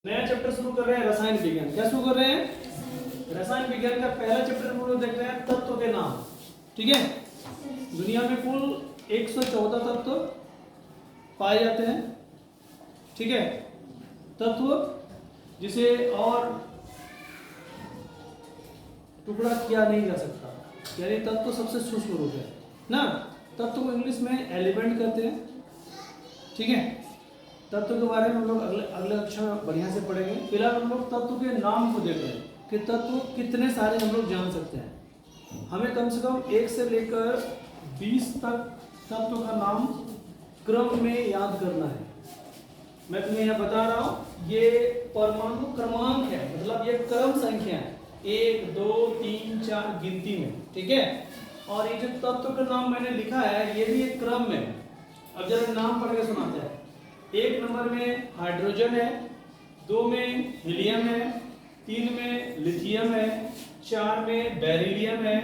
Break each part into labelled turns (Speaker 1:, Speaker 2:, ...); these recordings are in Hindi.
Speaker 1: नया चैप्टर शुरू कर रहे हैं रसायन विज्ञान। क्या शुरू कर रहे हैं? रसायन विज्ञान का पहला चैप्टर हम लोग देख रहे हैं तत्व के नाम। ठीक है, दुनिया में कुल 114 तत्व पाए जाते हैं। ठीक है, तत्व जिसे और टुकड़ा किया नहीं जा सकता, यानी तत्व सबसे सूक्ष्म रूप है ना। तत्व को इंग्लिश में एलिमेंट कहते हैं। ठीक है, तत्व के बारे में हम लोग अगले कक्षा में बढ़िया से पढ़ेंगे। फिलहाल हम लोग तत्व के नाम को देख रहे हैं कि तत्व कितने सारे हम लोग जान सकते हैं। हमें कम से कम 1 से लेकर 20 तक तत्व का नाम क्रम में याद करना है। मैं तुम्हें यहाँ बता रहा हूँ, ये परमाणु क्रमांक है, मतलब ये क्रम संख्या है, 1 2 3 4 गिनती में। ठीक है, और ये जो तत्व का नाम मैंने लिखा है ये भी एक क्रम में। अब जरा नाम पढ़ के सुनाते हैं। 1 नंबर में हाइड्रोजन है, 2 में हीलियम है, 3 में लिथियम है, 4 में बेरिलियम है,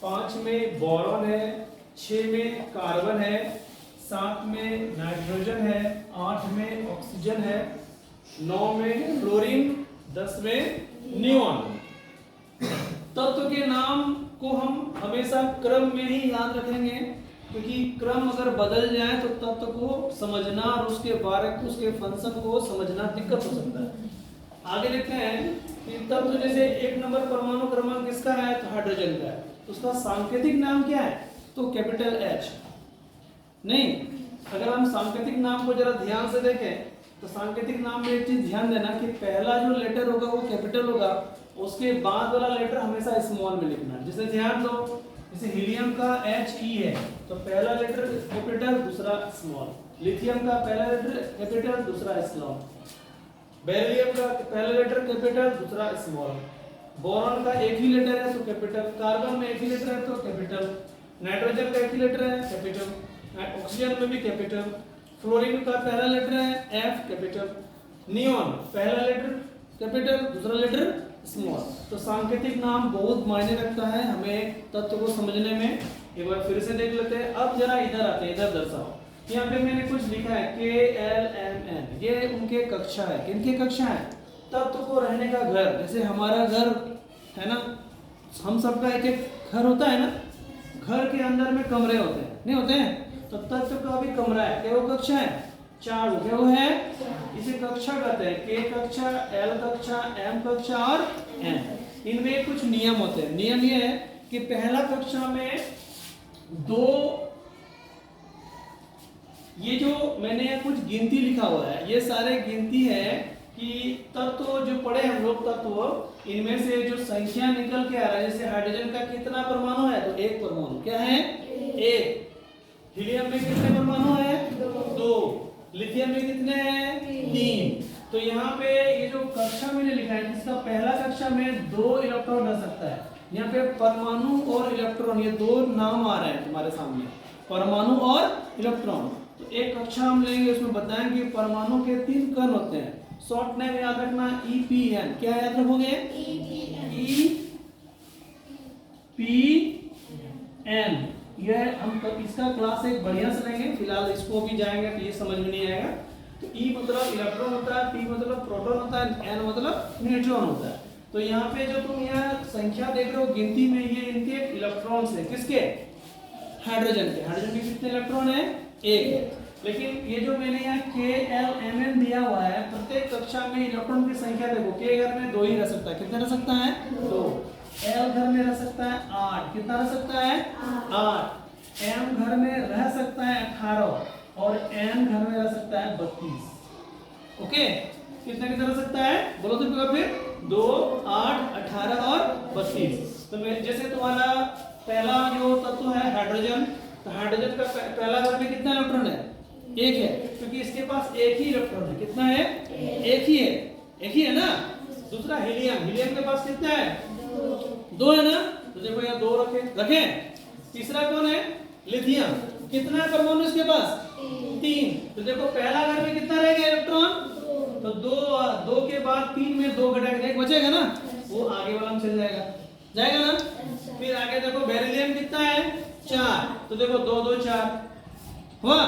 Speaker 1: 5 में बोरॉन है, 6 में कार्बन है, 7 में नाइट्रोजन है, 8 में ऑक्सीजन है, 9 में फ्लोरीन, 10 में नियॉन। तत्व के नाम को हम हमेशा क्रम में ही याद रखेंगे, क्योंकि क्रम अगर बदल जाए तो तत्व को समझना और उसके बारे में उसके फंक्शन को समझना दिक्कत हो सकता है। आगे देखते हैं कि तत्व जैसे 1 नंबर परमाणु क्रमांक किसका है? तो हाइड्रोजन का है। तो उसका सांकेतिक नाम क्या है? तो कैपिटल H। नहीं, अगर हम सांकेतिक नाम को जरा ध्यान से देखें तो सांकेतिक नाम में एक चीज ध्यान देना कि पहला जो लेटर होगा वो कैपिटल होगा, उसके बाद वाला लेटर हमेशा स्मॉल में लिखना है। जैसे ध्यान दो, जैसे हीलियम का He है तो पहला लेटर कैपिटल दूसरा स्मॉल, लिथियम का पहला लेटर कैपिटल दूसरा स्मॉल, बेरिलियम का पहला लेटर कैपिटल दूसरा स्मॉल, बोरॉन का एक ही लेटर है तो कैपिटल, कार्बन में एक ही लेटर है तो कैपिटल, नाइट्रोजन का एक ही लेटर है कैपिटल, ऑक्सीजन में भी कैपिटल, फ्लोरीन का पहला लेटर है F कैपिटल, नियॉन पहला लेटर कैपिटल दूसरा लेटर स्मॉल। तो सांकेतिक नाम बहुत मायने रखता है हमें तत्व को समझने में। एक बार फिर से देख लेते हैं। अब जरा इधर आते हैं, इधर दर्शाओ। यहाँ पे मैंने कुछ लिखा है KLMN, ये उनके कक्षा है। किनके कक्षा है? तत्व को रहने का घर। जैसे हमारा घर है ना, हम सबका एक एक घर होता है ना, घर के अंदर में कमरे होते हैं, नहीं होते हैं? तो तत्व का भी कमरा है। क्या वो कक्षा है? 4। क्या वो है? इसे कक्षा कहते हैं। K कक्षा, L कक्षा, M कक्षा और N। इनमें कुछ नियम होते हैं। नियम ये है कि पहला कक्षा में 2, ये जो मैंने यहाँ कुछ गिनती लिखा हुआ है, ये सारे गिनती है कि तत्व जो पढ़े हम लोग तत्व, इनमें से जो संख्या निकल के आ रहा है, जैसे हाइड्रोजन का कितना परमाणु है? तो 1 परमाणु। क्या है? 1। हीलियम में कितने परमाणु है? 2। लिथियम में कितने हैं? 3। तो यहाँ पे ये जो कक्षा मैंने लिखा है, जिसका पहला कक्षा में 2 इलेक्ट्रॉन रह सकता है। यहाँ पे परमाणु और इलेक्ट्रॉन, ये 2 नाम आ रहे हैं तुम्हारे सामने, परमाणु और इलेक्ट्रॉन। तो एक कक्षा हम लेंगे, उसमें बताएंगे परमाणु के 3 कण होते हैं। शॉर्ट नेम याद रखना EPN। क्या याद रखोगे? EPN। ये हम इसका क्लास एक बढ़िया से लेंगे, फिलहाल इसको भी जाएंगे तो ये समझ में नहीं आएगा। तो E मतलब इलेक्ट्रॉन होता है, P मतलब प्रोटॉन होता है, N मतलब न्यूट्रॉन होता है। तो यहाँ पे जो तुम यहाँ संख्या देख रहे हो गिनती में, ये इनके इलेक्ट्रॉन्स है। किसके? हाइड्रोजन के। हाइड्रोजन के कितने इलेक्ट्रॉन है? 1 है। लेकिन ये जो मैंने यहाँ KLMN दिया हुआ है, प्रत्येक कक्षा में इलेक्ट्रॉन की संख्या देखो। K घर में 2 ही रह सकता है। कितने रह सकता है? 2। L घर में रह सकता है 8। कितना रह सकता है? 8। M घर में रह सकता है 18 और N घर में रह सकता है 32। ओके, कितना कितना रह सकता है? बोलो तो फिर 2, 8, 18 और 32। तो जैसे तुम्हारा पहला जो तत्व है हाइड्रोजन, तो हाइड्रोजन का पहला घर में कितना इलेक्ट्रॉन है? 1 है, क्योंकि इसके पास 1 ही इलेक्ट्रॉन है। कितना है? 1 ही है। 1 ही है ना। दूसरा हीलियम, हीलियम के पास कितना है? 2 है ना। तो देखो यहाँ 2 रखे। तीसरा कौन है? लिथियम। कितना परमाणु इसके पास? 3। तो देखो पहला घर में कितना रहेगा इलेक्ट्रॉन? तो 2 के बाद 3 में 2 घटा के 1 बचेगा ना, वो आगे वाला में चल जाएगा ना। फिर आगे देखो बेरिलियम कितना है? 4। तो देखो 2 2 4 हुआ।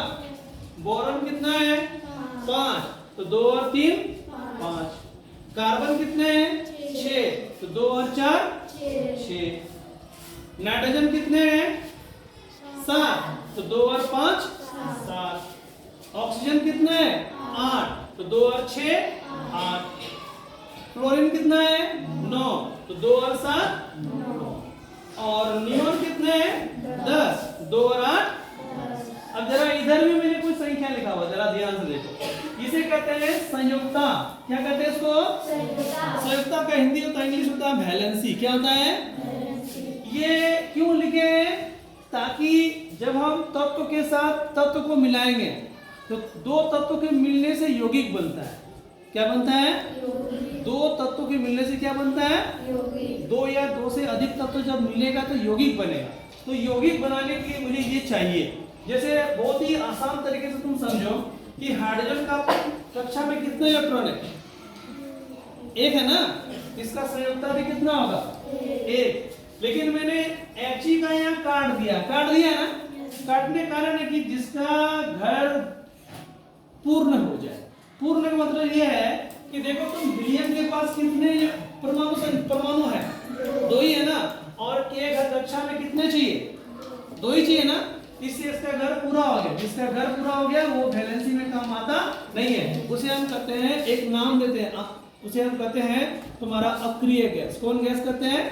Speaker 1: बोरॉन कितना है? 5। तो 2 और 3 5। कार्बन कितने हैं? 6, तो 2 और 4 6। नाइट्रोजन कितने हैं? 7, तो 2 और 5 7। ऑक्सीजन कितने हैं? 8, तो 2 और 6 8। फ्लोरीन कितना है? 9, तो 2 और 7 9। और नियोन कितने हैं? 10, 2 और 8 अब जरा इधर भी मैंने कुछ संख्या लिखा हुआ, जरा ध्यान से देखो। इसे कहते हैं संयुक्ता। क्या कहते हैं इसको? संयुक्ता का हिंदी होता है, इंग्लिश होता है वैलेंसी। क्या होता है? ये क्यों लिखे हैं? ताकि जब हम तत्व के साथ तत्व को मिलाएंगे तो दो तत्व के मिलने से यौगिक बनता है। क्या बनता है? दो तत्व के मिलने से क्या बनता है? दो या दो से अधिक तत्व जब मिलेगा तो यौगिक बनेगा। तो यौगिक बनाने के लिए मुझे ये चाहिए। जैसे बहुत ही आसान तरीके से तुम समझो कि हाइड्रोजन का कक्षा में कितने इलेक्ट्रॉन है? एक है ना। इसका संयुक्ता भी कितना होगा? एक। लेकिन मैंने He का यहाँ काट दिया ना। काटने का कारण है कि जिसका घर पूर्ण हो जाए। पूर्ण का मतलब यह है कि देखो तुम हीलियम के पास कितने परमाणु है? 2 ही है ना। और के घर कक्षा में कितने चाहिए? 2 ही चाहिए ना। इससे इसका घर पूरा हो गया। जिसका घर पूरा हो गया वो वैलेंसी में काम आता नहीं है। उसे हम कहते हैं, एक नाम देते हैं, उसे हम कहते हैं तुम्हारा अक्रिय गैस। कौन गैस कहते हैं?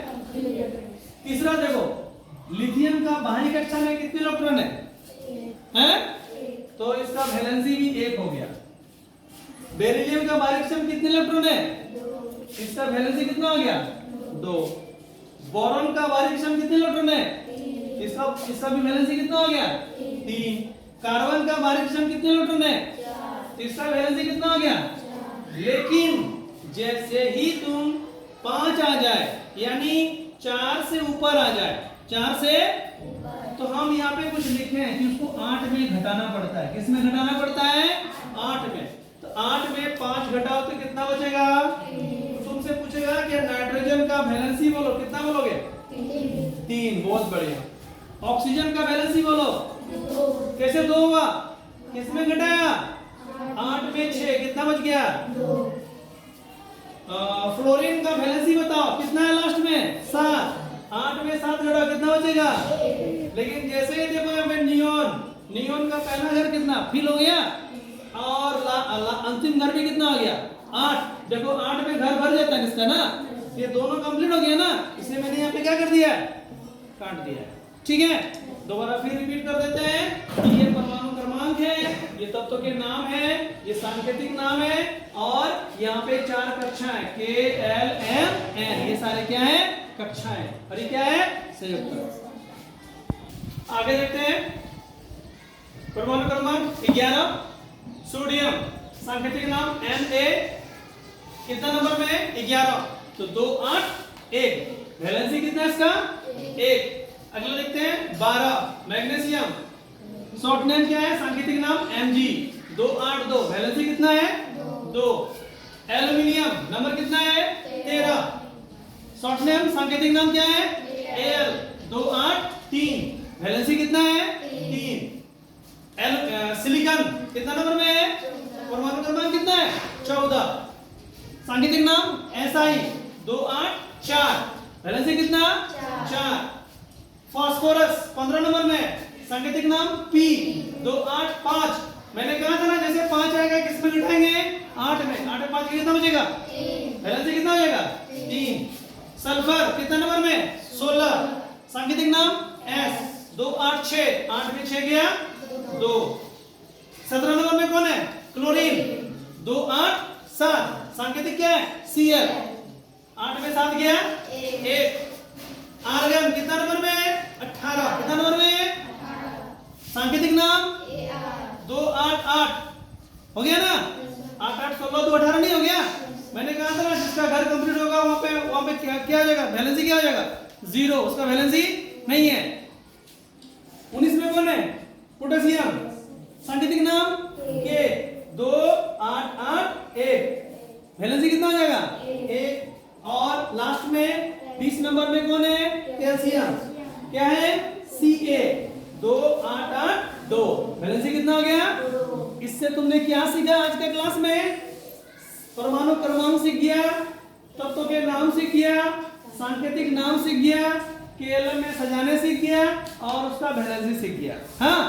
Speaker 1: तीसरा देखो, लिथियम का बाहरी कक्षा में कितने इलेक्ट्रॉन है? तो इसका वैलेंसी भी 1 हो गया। बेरिलियम का बाहरी कक्षा में कितने इलेक्ट्रॉन है? इसका वैलेंसी कितना हो गया? 2। बोरॉन का बाहरी कक्षा में कितने इलेक्ट्रॉन है? इसका भी वैलेंसी कितना हो गया? 3। कार्बन का बाहरी कक्षा में कितने इलेक्ट्रॉन है? इसका वैलेंसी कितना हो गया? लेकिन जैसे ही तुम 5 आ जाए, यानी 4 से ऊपर आ जाए, 4 से, तो हम यहाँ पे कुछ लिखे हैं कि उसको 8 में घटाना पड़ता है। किस में घटाना पड़ता है? 8 में। तो 8 में 5 घटाओ तो कितना बचेगा? तुमसे पूछेगा कि नाइट्रोजन का वैलेंसी बोलो, कितना बोलोगे? 3। बहुत बढ़िया। ऑक्सीजन का वैलेंसी बोलो। कैसे 2 हुआ? किसमें घटाया? 8 में 6, कितना बच गया? फ्लोरीन का वैलेंसी बताओ, कितना है लास्ट में? 7। 8 में 7 घटाओ, कितना बचेगा? लेकिन जैसे ही देखो यहाँ पे नियोन का पहला घर कितना फिल हो गया और अंतिम घर भी कितना हो गया? 8। देखो 8 में घर भर जाता है किसका ना। ये दोनों कंप्लीट हो गया ना, इसलिए मैंने यहाँ पे क्या कर दिया? काट दिया। ठीक है, दोबारा फिर रिपीट कर देते हैं कि ये परमाणु क्रमांक है, ये तत्व के नाम है, ये सांकेतिक नाम है, और यहाँ पे 4 कक्षाएं K, L, M, N, ये सारे क्या है? कक्षाएं। और ये क्या है? संयुक्त। आगे देखते हैं। परमाणु क्रमांक 11 सोडियम, सांकेतिक नाम Na, कितना नंबर में? 11। तो 2 8 1। वैलेंसी कितना है इसका? 1। अगला देखते हैं 12 मैग्नीशियम, शॉर्ट नेम क्या है? सांकेतिक नाम Mg, 2 8 2। वैलेंसी कितना है? 2। एल्युमिनियम नंबर कितना है? 13। शॉर्ट नेम सांकेतिक नाम क्या है? Al, 2 8 3। वैलेंसी कितना है? 3। सिलिकॉन कितना नंबर में है? परमाणु क्रमांक कितना है? 14। सांकेतिक नाम Si, 2 8 4। वैलेंसी कितना? 4। फास्फोरस 15 नंबर में, सांकेतिक नाम P, 2 8 5। मैंने कहा था ना जैसे 5 आएगा किसमें घटाएंगे? 8 में। 8 में 5 कितना बचेगा? वैलेंसी कितना हो जाएगा? 3। सल्फर कितना नंबर में? 16। सांकेतिक नाम S, 2 8 6। 8 में 6 गया 2। 17 नंबर में कौन है? क्लोरीन, 2 8 7। सांकेतिक क्या है? Cl, 8 में 7 गया 1। आर्गन कितना नंबर में? 18। कितना नंबर में? सांकेतिक नाम 2 8 8। हो गया ना? 8 8 16 2 18 नहीं हो गया? मैंने कहा था ना जिसका घर कंप्लीट होगा वहां पे क्या आ जाएगा? वैलेंसी क्या आ जाएगा? 0। उसका वैलेंसी नहीं है। 19 में कौन है? पोटेशियम, सांकेतिक नाम K, 2 8 8 1। वैलेंसी कितना हो जाएगा? 1। और लास्ट में 20 नंबर में कौन है? कैल्शियम, क्या है? Ca, 2 8 8 2। वैलेंसी कितना हो गया? इससे तुमने क्या सीखा आज के क्लास में? परमाणु क्रमांक सीख गया, तत्वों के नाम सीख गया, सांकेतिक नाम सीख गया, केएलएम में सजाने सीख गया और उसका वैलेंसी सीख गया। हाँ,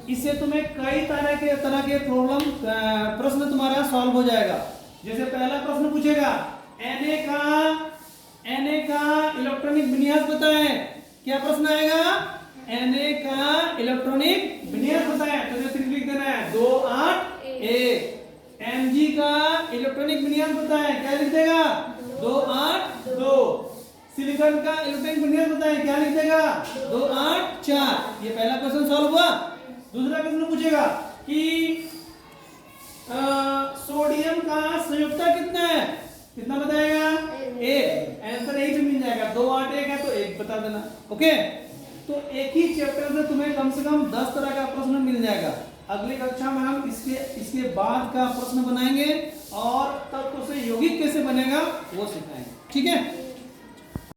Speaker 1: इससे तुम्हें कई तरह के प्रश्न तुम्हारा सॉल्व हो जाएगा। जैसे पहला प्रश्न पूछेगा Na का इलेक्ट्रॉनिक विन्यास बताएं। क्या प्रश्न आएगा? Na का इलेक्ट्रॉनिक विन्यास बताएं। तो जैसे लिख देना है 281। Mg का इलेक्ट्रॉनिक विन्यास बताएं। क्या लिख देगा? 282। सिलिकॉन का इलेक्ट्रॉनिक विन्यास बताएं। क्या लिख देगा? 284। ये पहला क्वेश्चन सॉल्व हुआ। दूसरा क्वेश्चन पूछेगा कि सोडियम का संयुक्ता कितना है? कितना बताएगा? 1। आंसर यही से मिल जाएगा। 281 है तो 1 बता देना। ओके, तो एक ही चैप्टर से तुम्हें कम से कम 10 तरह का प्रश्न मिल जाएगा। अगली कक्षा में हम इसके बाद का प्रश्न बनाएंगे और तत्व से यौगिक कैसे बनेगा वो सिखाएंगे। ठीक है।